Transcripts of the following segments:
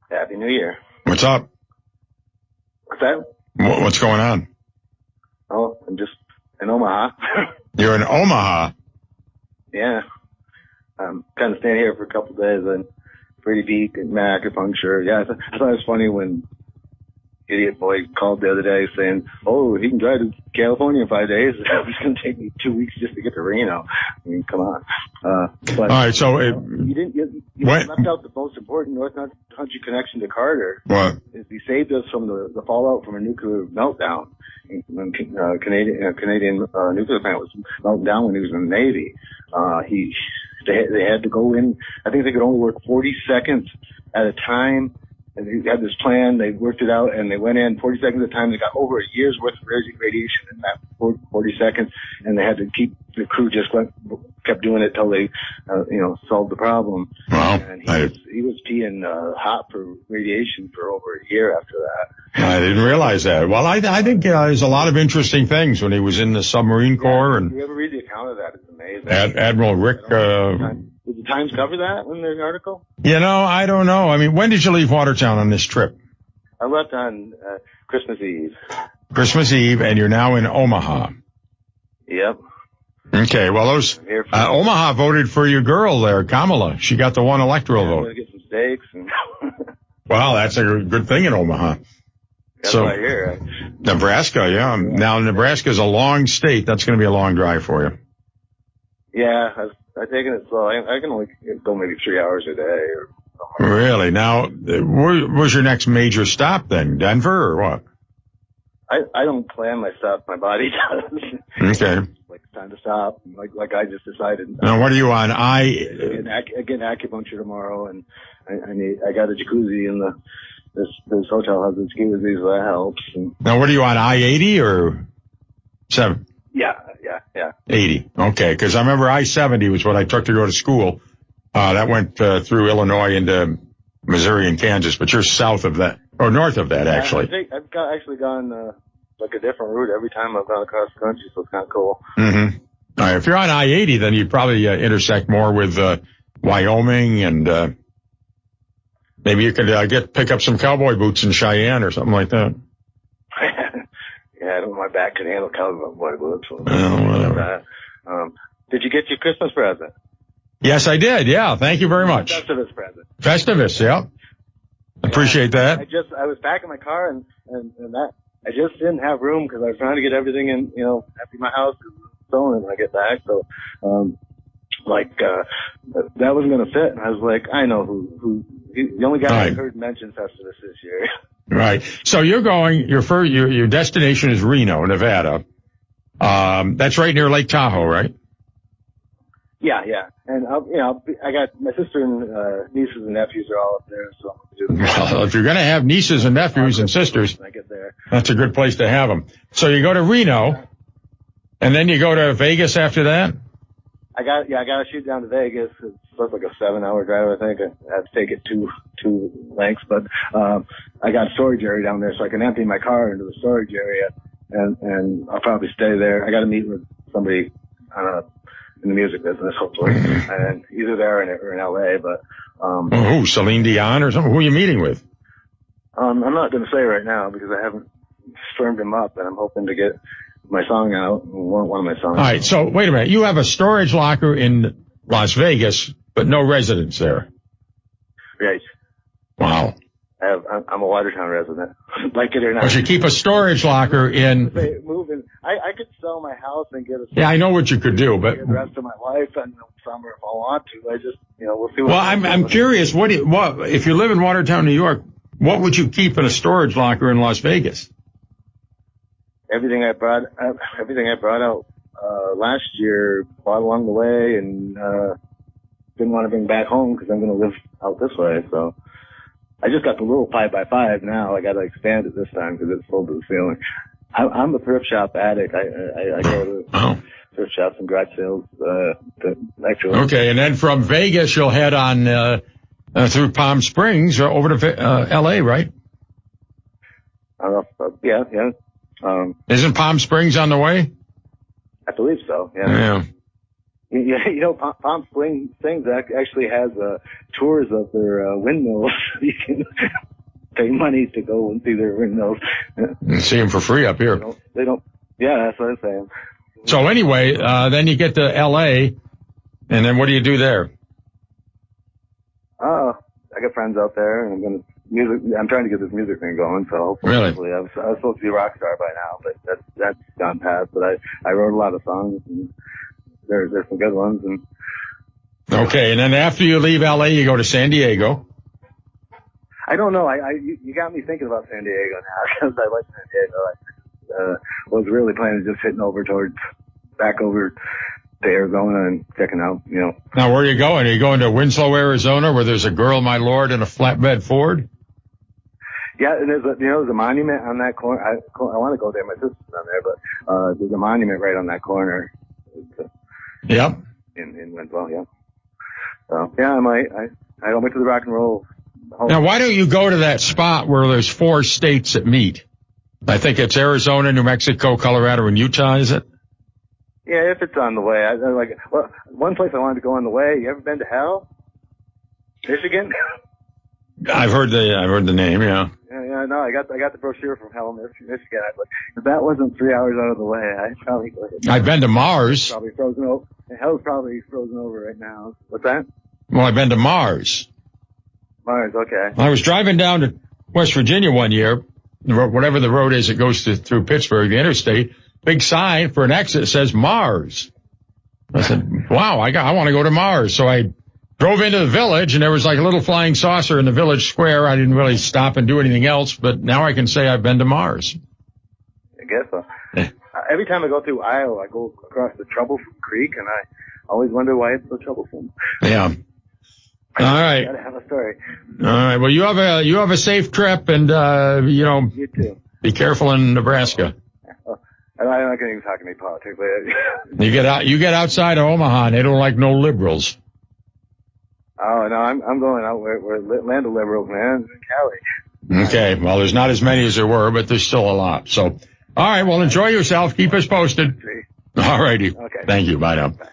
Happy New Year. What's up? What's that? What's going on? Oh, I'm just in Omaha. You're in Omaha? Yeah. I'm kind of staying here for a couple of days and Pretty Peak and acupuncture. Yeah, I thought it was funny when idiot boy called the other day saying, "Oh, he can drive to California in 5 days. It's going to take me 2 weeks just to get to Reno." I mean, come on. But, all right, so you left out the most important North Country connection to Carter. What? Is he saved us from the fallout from a nuclear meltdown when Canadian nuclear plant was melting down when he was in the Navy. They had to go in. I think they could only work 40 seconds at a time. And they had this plan, they worked it out, and they went in 40 seconds at a time. They got over a year's worth of radiation in that 40 seconds, and they had to keep, the crew just kept doing it till they, solved the problem. Wow. And he was peeing hot for radiation for over a year after that. I didn't realize that. Well, I think there's a lot of interesting things when he was in the submarine corps. And you ever read the account of that? It's amazing. Admiral Rick, did the Times cover that in their article? I don't know. I mean, when did you leave Watertown on this trip? I left on Christmas Eve. Christmas Eve, and you're now in Omaha. Yep. Okay, well, Omaha voted for your girl there, Kamala. She got the one electoral vote. I'm going to get some steaks. And well, that's a good thing in Omaha. That's what I hear. Nebraska, yeah. Now, Nebraska's a long state. That's going to be a long drive for you. Yeah, I've taken it slow. I can only go maybe 3 hours a day or something. Really? Now, where was your next major stop then? Denver or what? I don't plan my stuff. My body does. Okay. Like it's time to stop. Like I just decided. Now, what are you on? I get acupuncture tomorrow, and I got a jacuzzi in this hotel has a jacuzzi, so that helps. And now, what are you on? I-80 or 7? Yeah. 80. Okay, because I remember I-70 was what I took to go to school. That went through Illinois into Missouri and Kansas, but you're south of that, or north of that, actually. I've actually gone like a different route every time I've gone across the country, so it's kind of cool. Mm-hmm. All right, if you're on I-80, then you'd probably intersect more with Wyoming, and maybe you could pick up some cowboy boots in Cheyenne or something like that. Yeah, I don't know, my back could handle cowboy boots. So whatever. Did you get your Christmas present? Yes, I did. Yeah, thank you very much. Festivus present. Festivus, yeah. Appreciate that. I was packing my car and that I just didn't have room because I was trying to get everything in, empty my house because it was stolen when I get back. So, that wasn't going to fit. And I was like, I know who the only guy I heard mention Festivus this year. Right. So you're going, your destination is Reno, Nevada. That's right near Lake Tahoe, right? Yeah. And I got my sister and nieces and nephews are all up there, so well, if you're going to have nieces and nephews and sisters, when I get there, that's a good place to have them. So you go to Reno, and then you go to Vegas after that? I got to shoot down to Vegas. It's like a 7-hour drive, I think. I have to take it two lengths, but I got a storage area down there, so I can empty my car into the storage area, and I'll probably stay there. I got to meet with somebody, in the music business, hopefully, and either there or in LA, but, who, Celine Dion or something? Who are you meeting with? I'm not going to say right now because I haven't firmed him up, and I'm hoping to get my song out, one of my songs. All right, so wait a minute. You have a storage locker in Las Vegas, but no residence there. Right. Wow. I'm a Watertown resident. Like it or not. Or you keep a storage locker in. Moving. I could sell my house and get a. Yeah, I know what you could do, but. The rest of my life and the summer if I want to. I just, we'll see. Well, I'm curious. What if you live in Watertown, New York? What would you keep in a storage locker in Las Vegas? Everything I brought out last year, bought along the way, and didn't want to bring back home because I'm going to live out this way. So I just got the little 5x5 now. I got to expand it this time because it's full to the ceiling. I'm a thrift shop addict. I go to thrift shops and garage sales. Actually. Okay, and then from Vegas you'll head on through Palm Springs over to L.A., right? Yeah. Isn't Palm Springs on the way? I believe so. Yeah. Palm Springs actually has tours of their windmills. You can money to go and see their windmills. And see them for free up here. They don't. Yeah, that's what I'm saying. So anyway, then you get to L.A., and then what do you do there? I got friends out there, and I'm trying to get this music thing going, so hopefully I was supposed to be a rock star by now, but that's gone past. But I wrote a lot of songs, and there's some good ones. And okay, and then after you leave LA, you go to San Diego. I don't know. You got me thinking about San Diego now, because I like San Diego. I was really planning just hitting back over to Arizona and checking out, Now, where are you going? Are you going to Winslow, Arizona, where there's a girl, my lord, in a flatbed Ford? Yeah, and there's a monument on that corner. I want to go there. My sister's on there, but there's a monument right on that corner. Yep. In Winslow, yeah. So yeah, I went to the rock and roll. Now, why don't you go to that spot where there's 4 states that meet? I think it's Arizona, New Mexico, Colorado, and Utah, is it? Yeah, if it's on the way. One place I wanted to go on the way. You ever been to Hell, Michigan? I've heard the name, yeah. Yeah, no, I got the brochure from Hell, Michigan. I was like, if that wasn't 3 hours out of the way, I'd probably go ahead. I've been to Mars. Probably frozen over. Hell's probably frozen over right now. What's that? Well, I've been to Mars. Mars, okay. I was driving down to West Virginia one year, whatever the road is that goes through Pittsburgh, the interstate, big sign for an exit says Mars. I said, wow, I want to go to Mars. So I drove into the village, and there was like a little flying saucer in the village square. I didn't really stop and do anything else, but now I can say I've been to Mars. I guess so. Every time I go through Iowa, I go across the Troublesome Creek, and I always wonder why it's so troublesome. Yeah. All right. Gotta have a story. All right. Well, you have a safe trip, and you too. Be careful in Nebraska. I'm not going to even talk any politics. But You get outside of Omaha, and they don't like no liberals. Oh no, I'm going out where land of liberals, man, Cali. Okay. Well, there's not as many as there were, but there's still a lot. So, all right. Well, enjoy yourself. Keep us posted. All righty. Okay. Thank you. Bye now. Bye.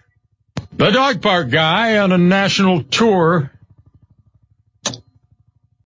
The Dog Park Guy on a national tour